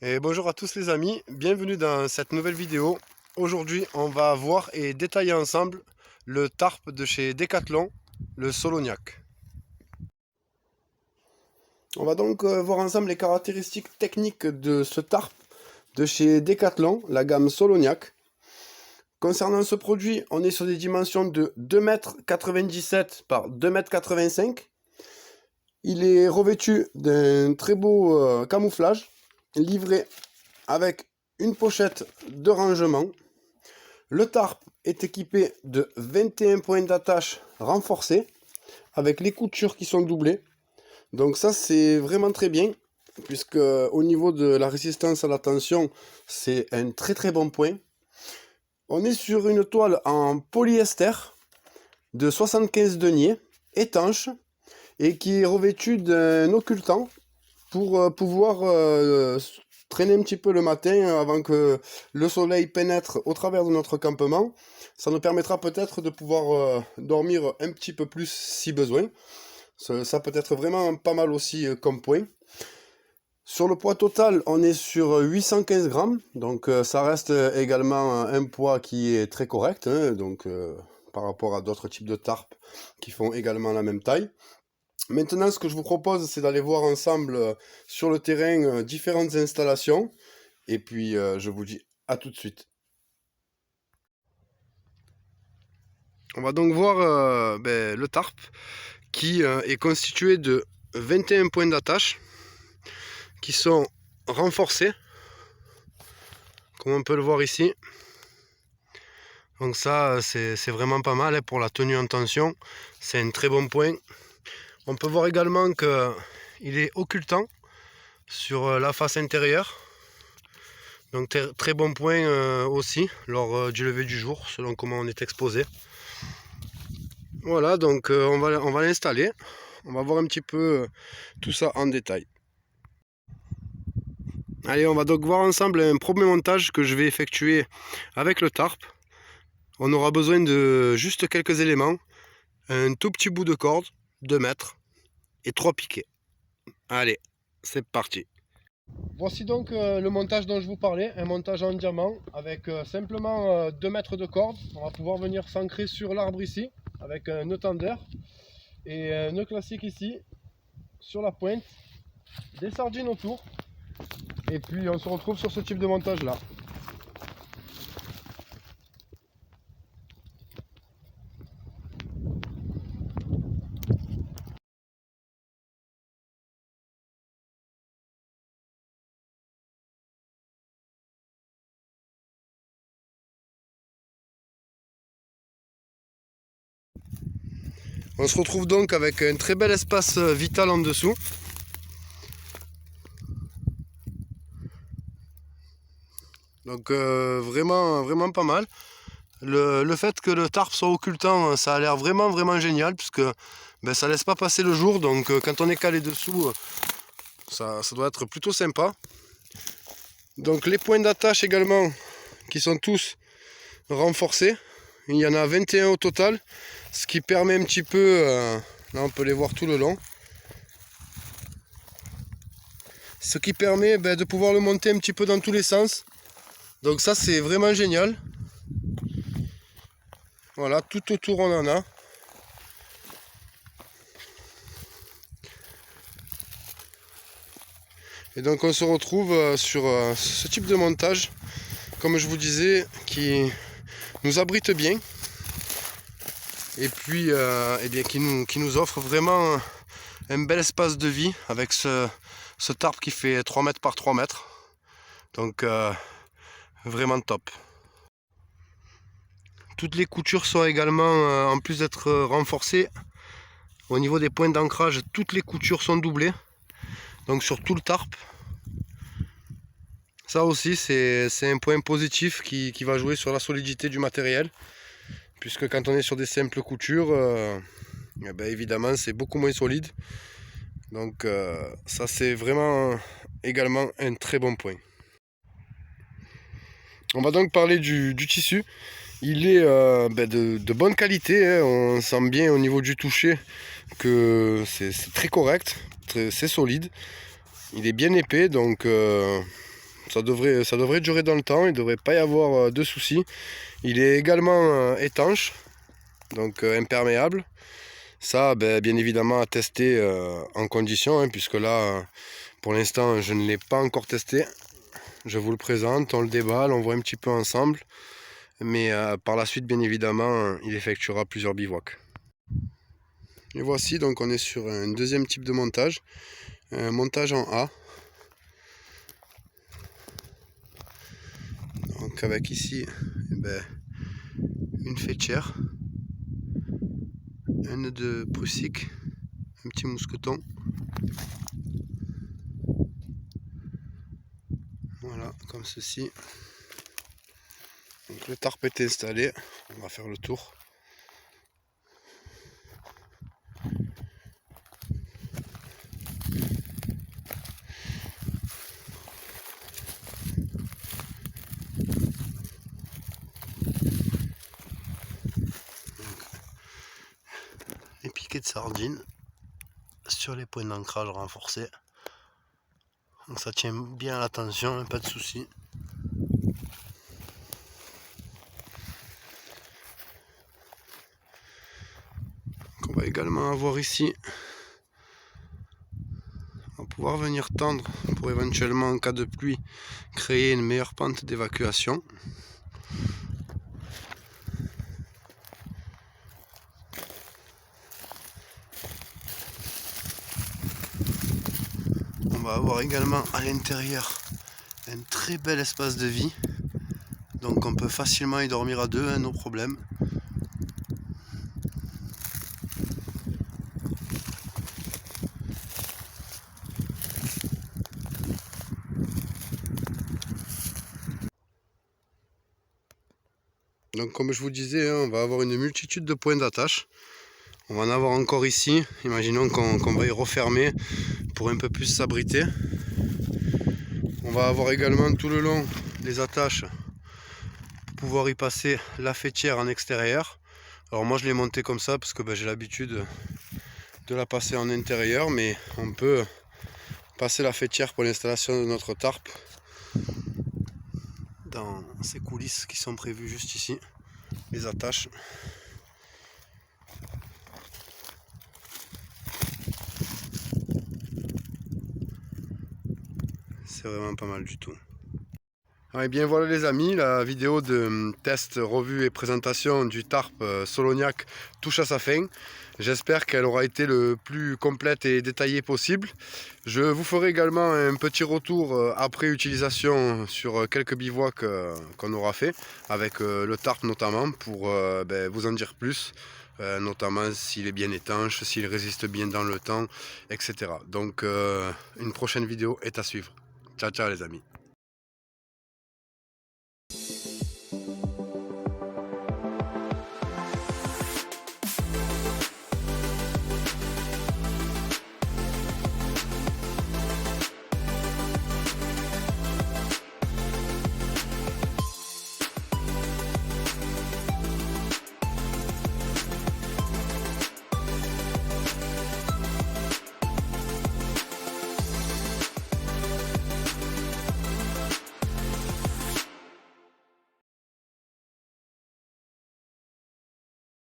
Et bonjour à tous les amis, bienvenue dans cette nouvelle vidéo. Aujourd'hui on va voir et détailler ensemble le tarp de chez Decathlon, le Soloniac. On va donc voir ensemble les caractéristiques techniques de ce tarp de chez Decathlon, la gamme Soloniac. Concernant ce produit, on est sur des dimensions de 2,97 m par 2,85 m. Il est revêtu d'un très beau camouflage, livré avec une pochette de rangement. Le tarp est équipé de 21 points d'attache renforcés avec les coutures qui sont doublées. Donc ça c'est vraiment très bien puisque au niveau de la résistance à la tension c'est un très bon point. On est sur une toile en polyester de 75 deniers étanche et qui est revêtue d'un occultant pour pouvoir traîner un petit peu le matin avant que le soleil pénètre au travers de notre campement. Ça nous permettra peut-être de pouvoir dormir un petit peu plus si besoin. Ça peut être vraiment pas mal aussi comme point. Sur le poids total, on est sur 815 grammes, donc ça reste également un poids qui est très correct, hein, donc par rapport à d'autres types de tarpes qui font également la même taille. Maintenant, ce que je vous propose, c'est d'aller voir ensemble sur le terrain différentes installations. Et puis, je vous dis à tout de suite. On va donc voir le tarp qui est constitué de 21 points d'attache qui sont renforcés, comme on peut le voir ici. Donc ça, c'est vraiment pas mal hein, pour la tenue en tension. C'est un très bon point. On peut voir également qu'il est occultant sur la face intérieure. Donc très bon point aussi lors du lever du jour, selon comment on est exposé. Voilà, donc on va l'installer. On va voir un petit peu tout ça en détail. Allez, on va donc voir ensemble un premier montage que je vais effectuer avec le tarp. On aura besoin de juste quelques éléments. Un tout petit bout de corde, 2 mètres, et 3 piquets. Allez, c'est parti. Voici donc le montage dont je vous parlais, un montage en diamant avec simplement 2 mètres de corde. On va pouvoir venir s'ancrer sur l'arbre ici avec un nœud tendeur et un nœud classique ici sur la pointe, des sardines autour et puis on se retrouve sur ce type de montage là. On se retrouve donc avec un très bel espace vital en dessous. Donc vraiment pas mal. Le fait que le tarp soit occultant, ça a l'air vraiment génial puisque ça laisse pas passer le jour. Donc quand on est calé dessous, ça doit être plutôt sympa. Donc les points d'attache également qui sont tous renforcés. Il y en a 21 au total, ce qui permet un petit peu, là on peut les voir tout le long, ce qui permet de pouvoir le monter un petit peu dans tous les sens. Donc ça c'est vraiment génial. Voilà, tout autour on en a. Et donc on se retrouve sur ce type de montage, comme je vous disais, qui nous abrite bien. Et puis eh bien, qui nous offre vraiment un bel espace de vie avec ce tarp qui fait 3 mètres par 3 mètres. Donc vraiment top. Toutes les coutures sont également, en plus d'être renforcées, au niveau des points d'ancrage, toutes les coutures sont doublées. Donc sur tout le tarp. Ça aussi c'est un point positif qui va jouer sur la solidité du matériel. Puisque quand on est sur des simples coutures, évidemment c'est beaucoup moins solide. Donc ça c'est vraiment également un très bon point. On va donc parler du tissu. Il est de bonne qualité, hein. On sent bien au niveau du toucher que c'est très correct, c'est solide. Il est bien épais, donc ça devrait durer dans le temps, il ne devrait pas y avoir de soucis. Il est également étanche, donc imperméable. Ça, bien évidemment, à tester en condition, hein, puisque là, pour l'instant, je ne l'ai pas encore testé. Je vous le présente, on le déballe, on voit un petit peu ensemble. Mais par la suite, bien évidemment, il effectuera plusieurs bivouacs. Et voici, donc on est sur un deuxième type de montage, un montage en A. Donc avec ici, une faîtière, un nœud de prusik, un petit mousqueton. Voilà, comme ceci. Donc le tarp est installé, on va faire le tour. Les piquets de sardines sur les points d'ancrage renforcés. Donc ça tient bien à la tension, hein, pas de souci. On va également avoir ici, on va pouvoir venir tendre pour éventuellement en cas de pluie créer une meilleure pente d'évacuation. On va avoir également à l'intérieur un très bel espace de vie, donc on peut facilement y dormir à deux, hein, nos problèmes. Donc comme je vous disais, hein, on va avoir une multitude de points d'attache. On va en avoir encore ici, imaginons qu'on va y refermer pour un peu plus s'abriter. On va avoir également tout le long les attaches pour pouvoir y passer la faîtière en extérieur. Alors moi je l'ai monté comme ça parce que j'ai l'habitude de la passer en intérieur, mais on peut passer la faîtière pour l'installation de notre tarp dans ces coulisses qui sont prévues juste ici, les attaches. C'est vraiment pas mal du tout. Et bien voilà les amis, la vidéo de test, revue et présentation du tarp Soloniac touche à sa fin. J'espère qu'elle aura été le plus complète et détaillée possible. Je vous ferai également un petit retour après utilisation sur quelques bivouacs qu'on aura fait, avec le tarp notamment, pour vous en dire plus, notamment s'il est bien étanche, s'il résiste bien dans le temps, etc. Donc une prochaine vidéo est à suivre. Ciao ciao les amis.